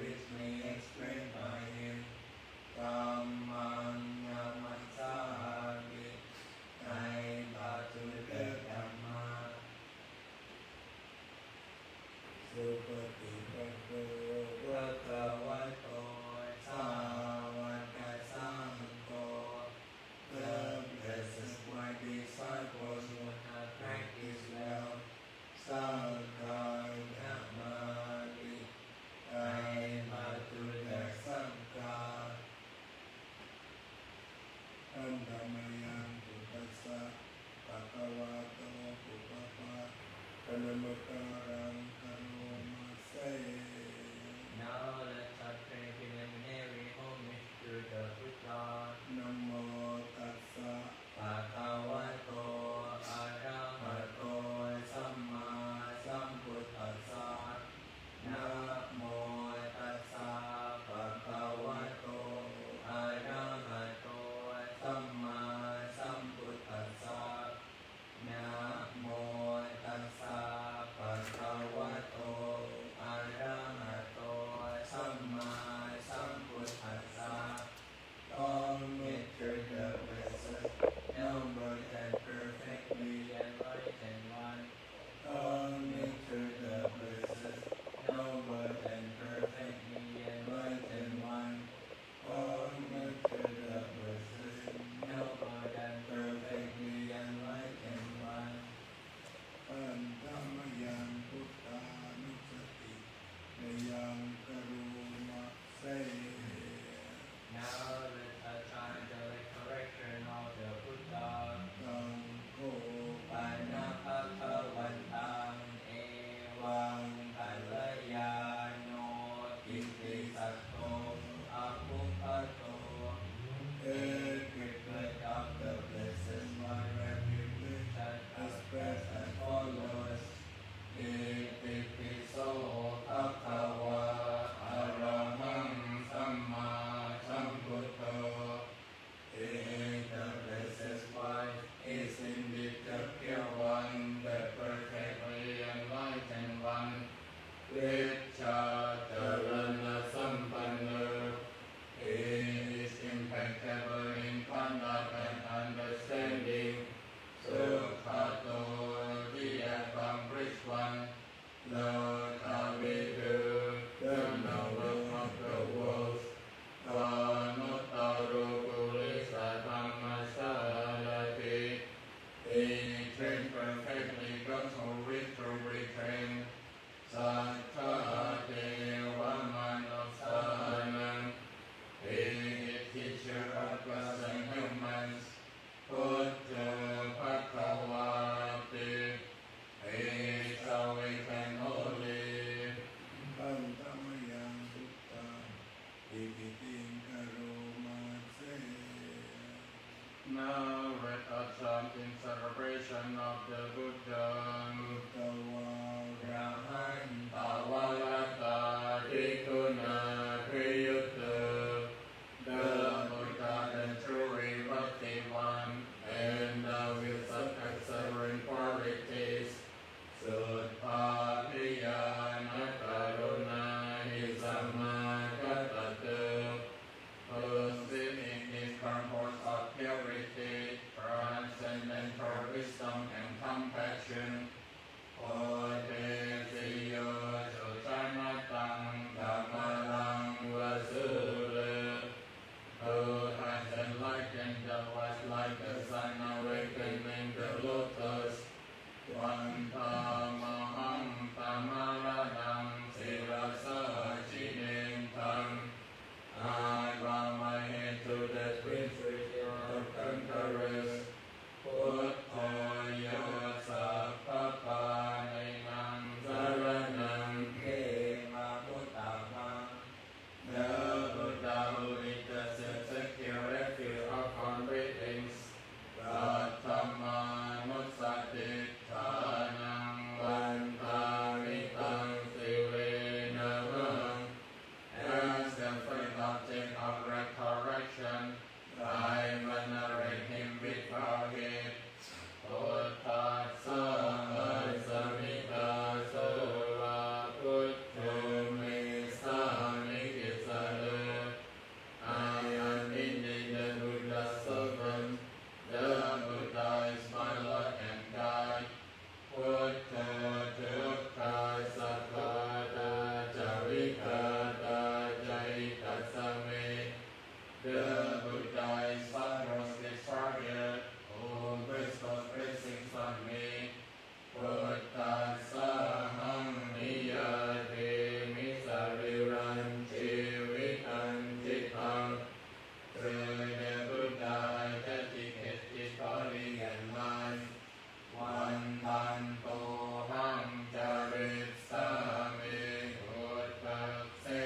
which may explain by him. Kamang Namasami ในบาตุเกิดธรรมะสุปฏิปันโนภะคะวะโตสาวกสังโฆ The blessed my disciples who have practiced well, Sankha Mani, I Matu The Buddha is fatherless father, who bestows blessings on me. Buddhasaham niyate misariran jivitan jitang. Through the Buddha, dedicated body and mind, one tanto ham charit sami Buddha se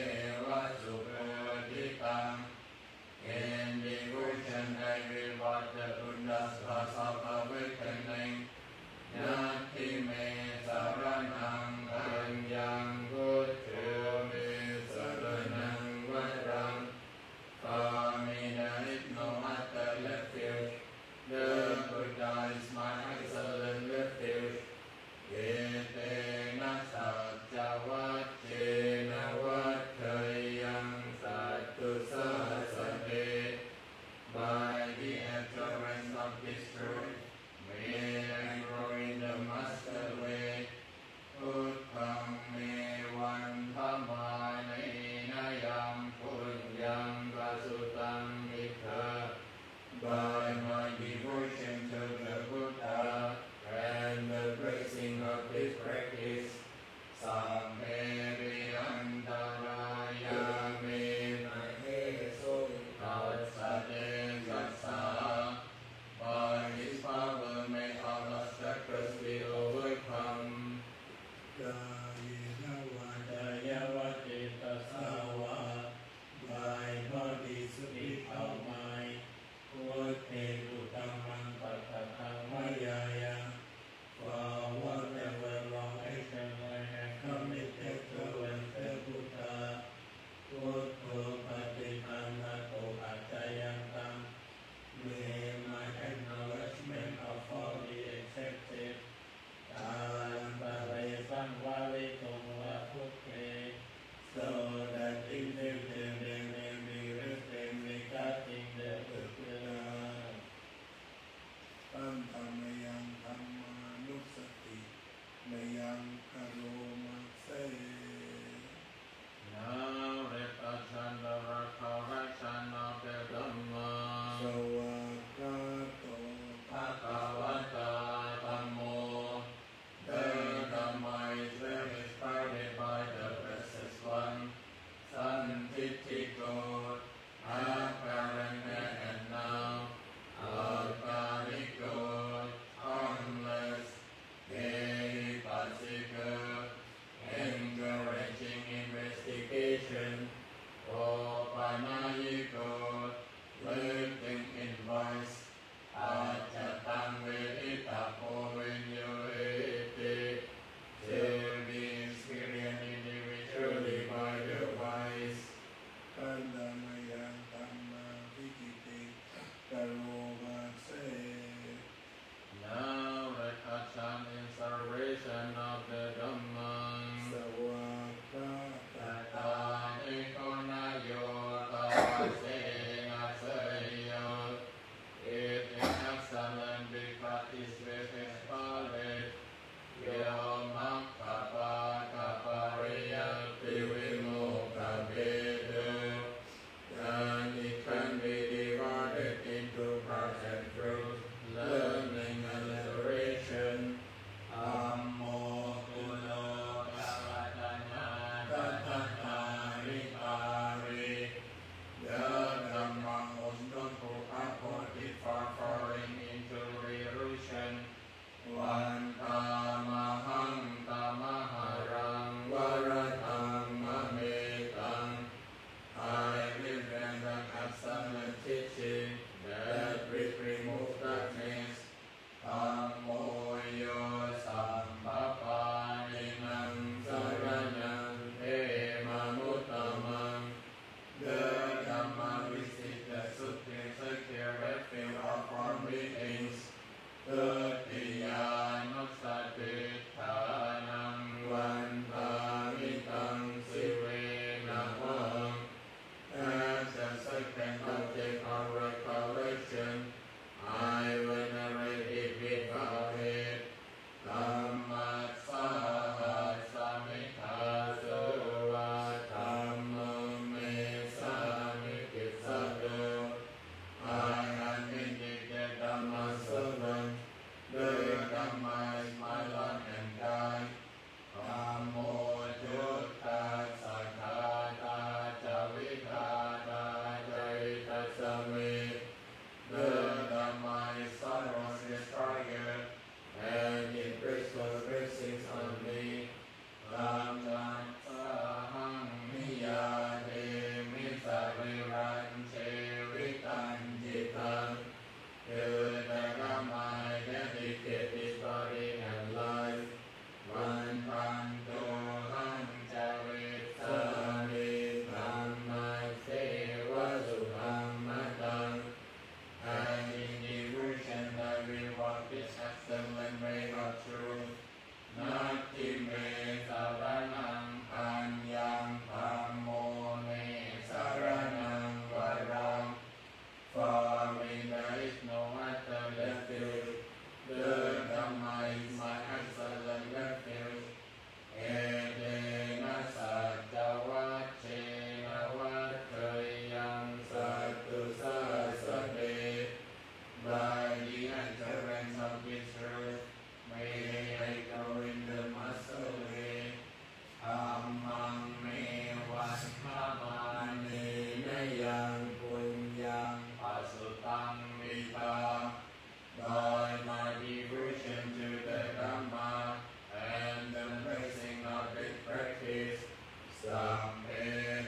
มเพ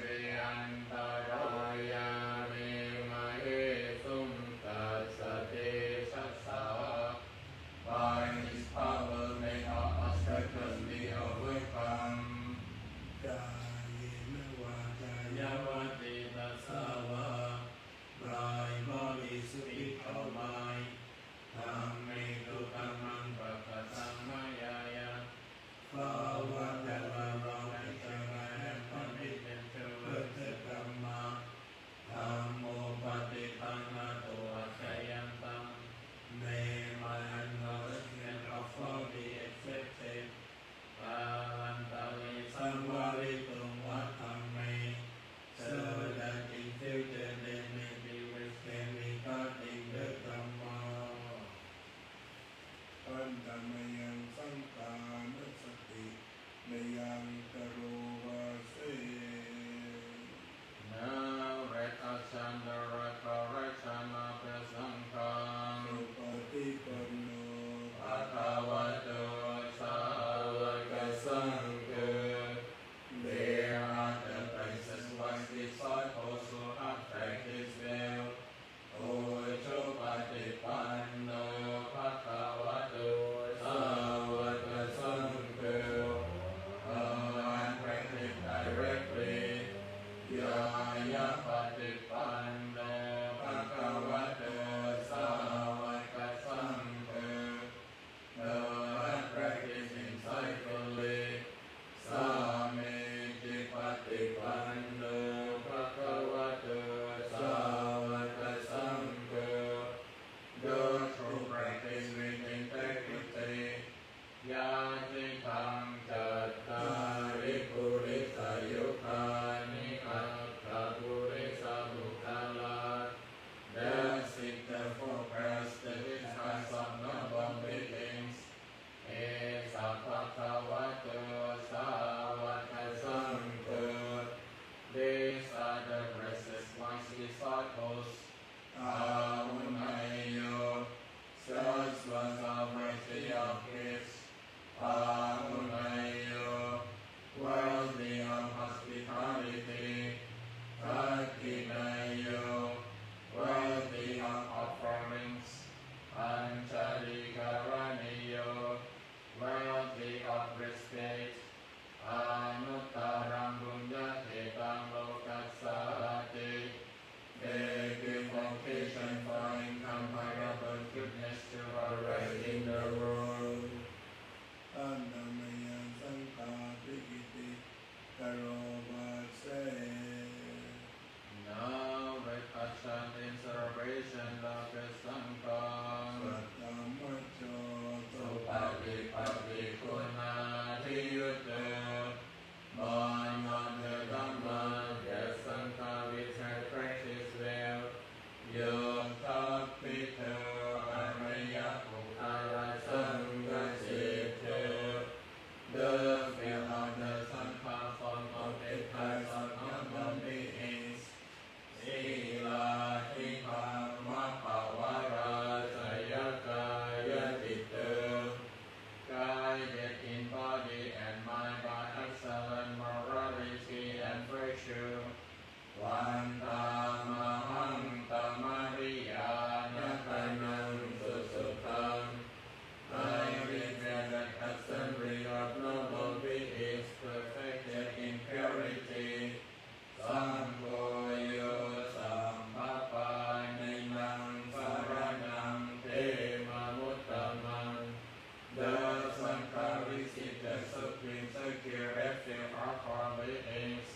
ปิยันตรายามิมาเหสุมตัสสะเตชัสสะ By His power may all obstacles be overcome. กายเนวาจาย Yāวัตติตัสสะวะ กายบริสุทธิ์เข้าไปทำให้ทุกข์มัน ปะกะสังมายายะ ภาวะแต่ละเราพิจารณาและปฏิบัติ เจ เพื่อเกิดกรรมมาธรรมโมปฏิปันนาโต วัจยันตัง May my acknowledgement of all be accepted. ปาวันตะวิ Samvaritum Vatame, so that in future they may be withstand regarding the Dhamma. Pandamayan Sankana Sati, Mayang Karuvase. Now recollection, the recollection of the Sankam. Supatipanno, ภะคะวะโต สาวกสังฆ They are the places whence disciples who have practiced well. Ojo patipanno, ภะคะวะโต สาวกสังฆ And practice directly. Yaya patipanno, ภะคะวะโต สาวกสังฆ And practice insightfully. Samiti patipanno, ภะคะวะโต สาวกสังฆ Those who practice with integrity. Yati tham catta ripu risa yukani atta purisa bukkala. Then seek the focus, the discourse of noble beings. Esa bhagavato savaka sangha. These are the precious ones disciples. Ahunayo, such ones are worthy of gifts. Ahunayo, worthy of hospitality. Akinayo, worthy of offerings. Anjalikaraniyo, worthy of respect. Anuttaram bunyatetam lokassati. They give vocation for incomparable goodness to our rest in the world. Pandamayan Sankapikiti Karovase. Now with action in celebration of the Sankam. Satamacho Supati pati kuna tiyutta. Born on the Dhamma, the Sankha which has practiced well. Yottapita Araya Uttara Sangha Siddha. The will of the Sankha form of the types of noble beings. Sila Hika Mapavara Sayaka Yatita. Guided in body and mind by excellent morality and virtue. Vantamaham tamariyanakanam susutam. I regret that assembly of noble beings perfected in purity. Sanghoyo sampapanenam saranam te mamuttamam. The Sankha receive the supreme secure refuge of all beings.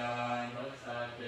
Tatyanussati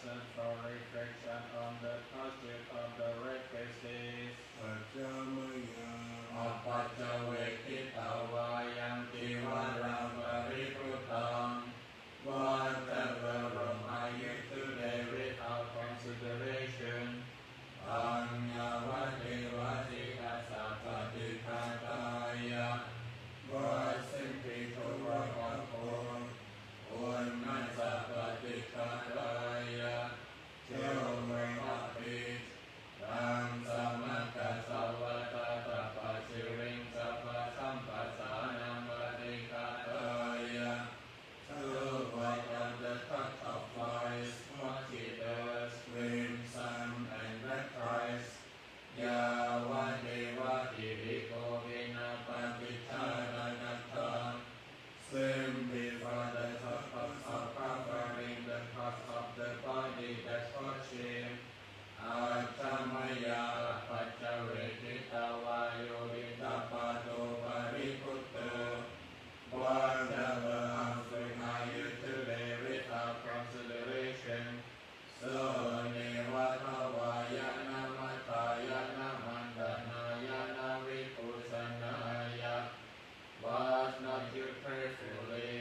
person for reflection on the pursuit of the requisites. ปัจจามยา อปัจจเวกิตาวายังติวารังปริพุทธัง whatever wrong I used today without consideration อัญญาวะเทวะติกัสสะปฏิฆาตายะ was simply to work on all อุณมัสสะปฏิฆาตายะ till bring up peace ตังสัมมากัสสะวะตาตะปัสสิริงสัพพะสัมปัสสานังปฏิฆาตายะ to avoid all the thoughts of flies, mosquitoes, wind, sun, and reptiles. Yava deva diriko vina paticharagattam. Simply for the purpose of covering the cost of the body that's for shame. Achamaya pachavekitava yogitapato pariputto. Whatever offering I used today without consideration. So nivatavaya namataya namandanaya navipusanaya. Was not you prayerfully,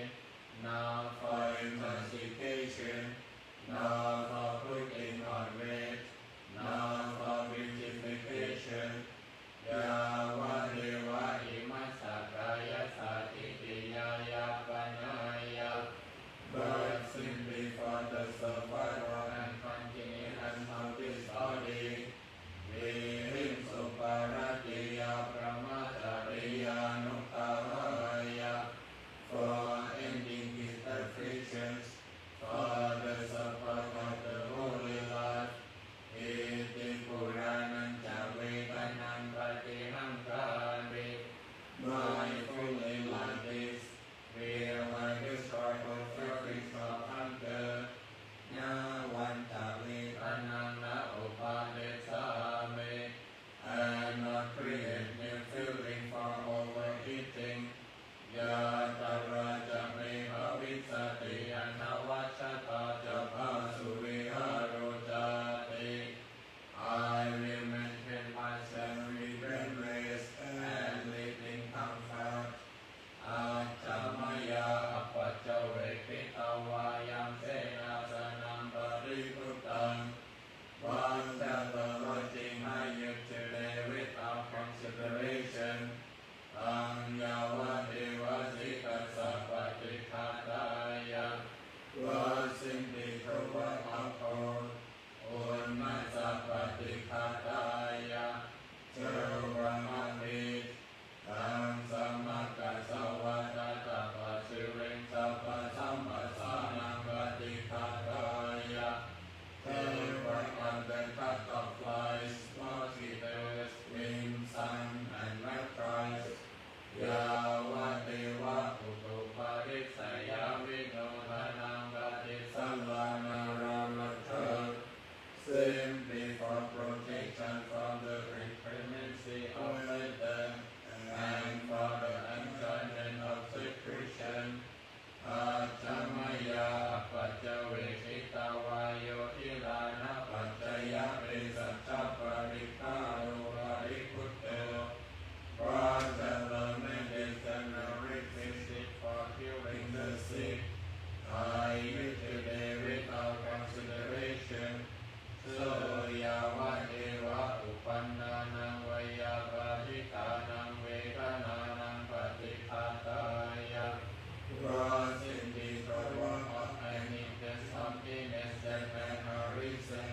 now for intoxication, now for putting on weight, now for beautification. Yava deva imasakaya satitiyaya panaya. But simply for the survival and continuance of this body. Vihim suparatiya pramatariya nuktavaya. For ending his afflictions, for the support of the holy life. Iti puranan cavekanam patihankari. Mindfully like this, we are destroyed of feelings of hunger. Navantali ananda upadesame. And not create new feeling for overeating. Yataraja meha vitsati anavachata japasuviharojati. I will maintain myself rebellious and living comfort. Achamaya apachavekitavayam senasanam pariputtam. Whatever lodging I used today without consideration. Anyava deva sikasa patikhataya. Was simply to work uphold. Unmasa patikhataya. To Brahma peace. Tam samakasa vatata pasiring sapa sampasanam patikhataya. To work on the cut of flies, mosquitoes, wind, sun, and reptiles. Yava deva utuparisaya vinodhanam patisalvana ramata. Simply for protection from the inclemency of weather and for the enjoyment of secretion. Achamaya apachavekitavayo ilana pachaya vesachaparikaro variputto. Whatever medicinal requisite for curing the sick, I use today without consideration. So yava deva upannanam vayavadikanam vedananam patikhataya. Was indeed the work of any discontinuous that had no reason.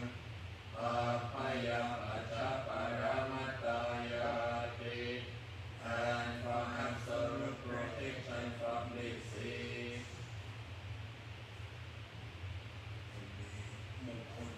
Apaya pachaparamattayati. And for absolute protection from disease. มงคล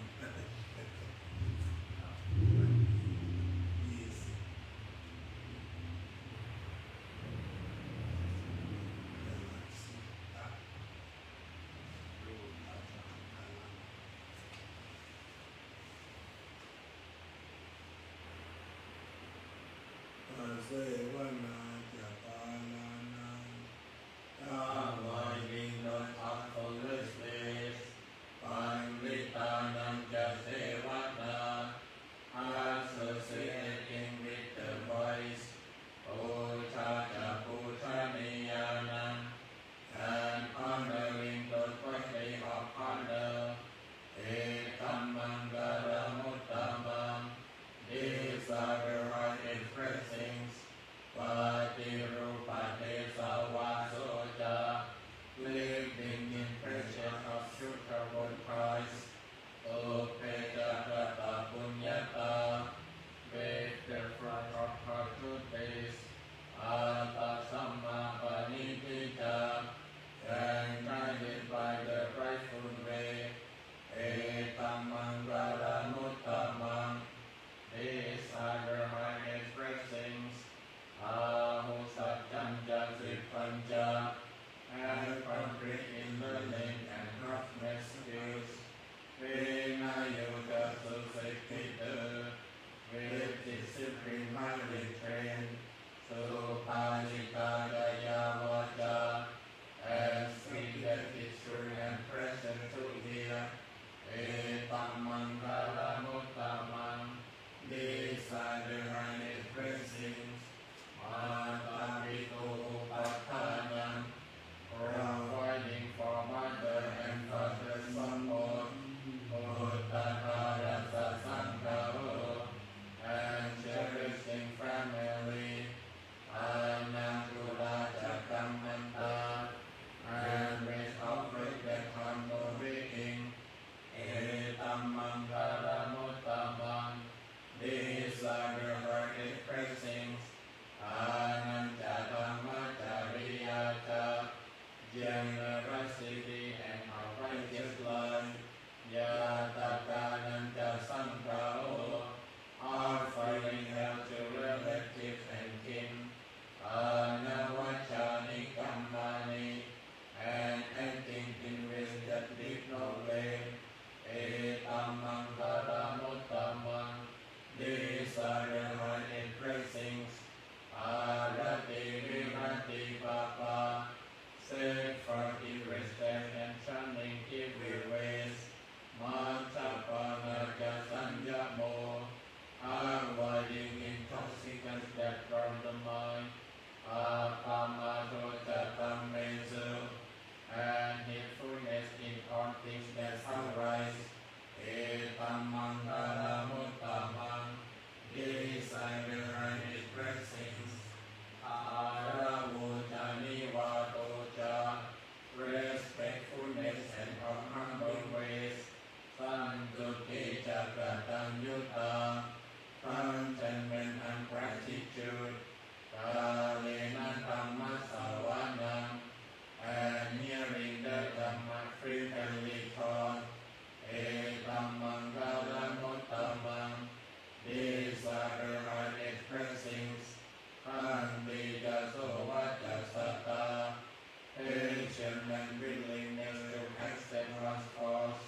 willingness to accept one's cause.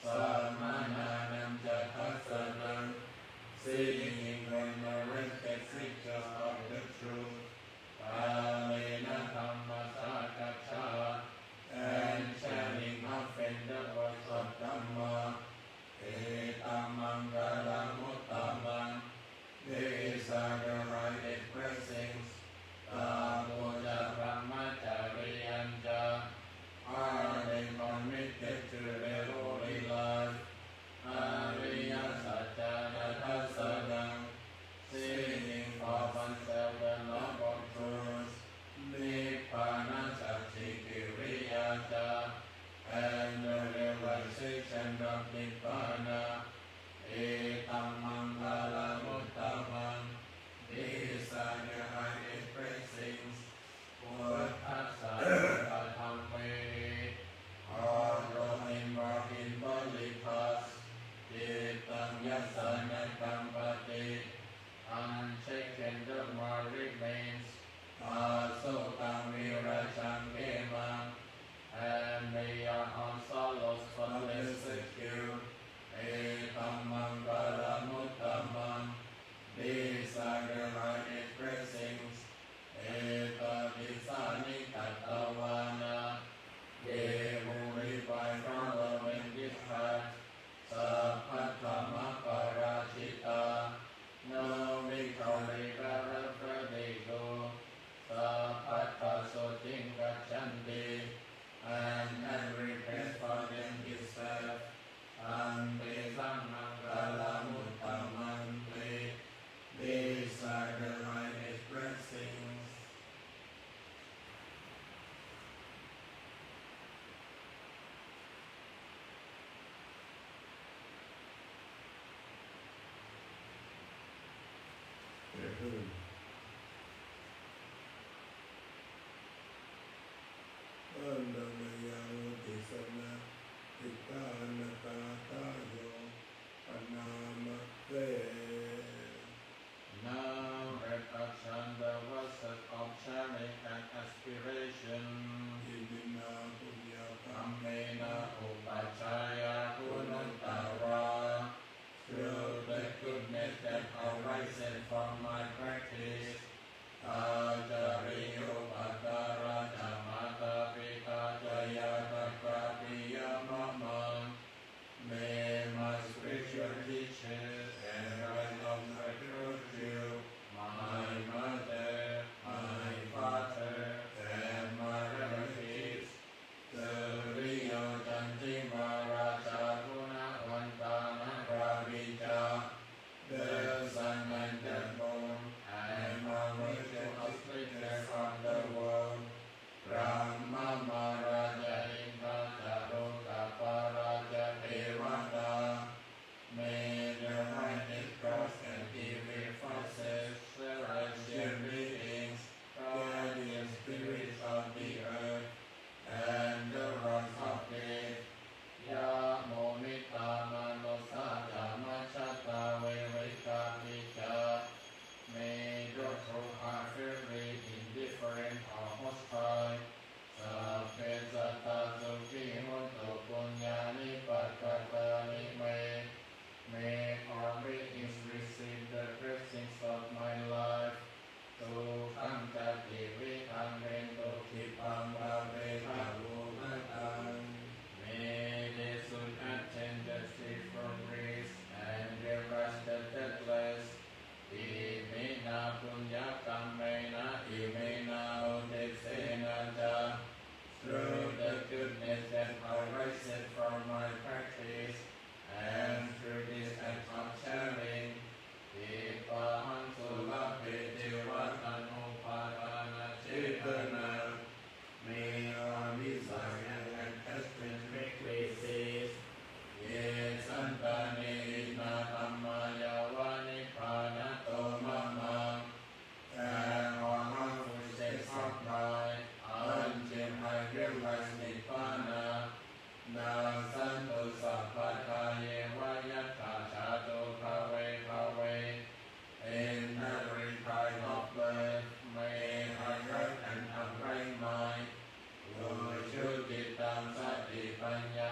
Samananam Jatasanam, seeing ignorant features of the truth. Kalena Dhammasakacha, and sharing offended words of Dhamma. Etamangalamuttamam, these are the right expressings. Tamuja Brahmachariyanja, are งสติปัญญา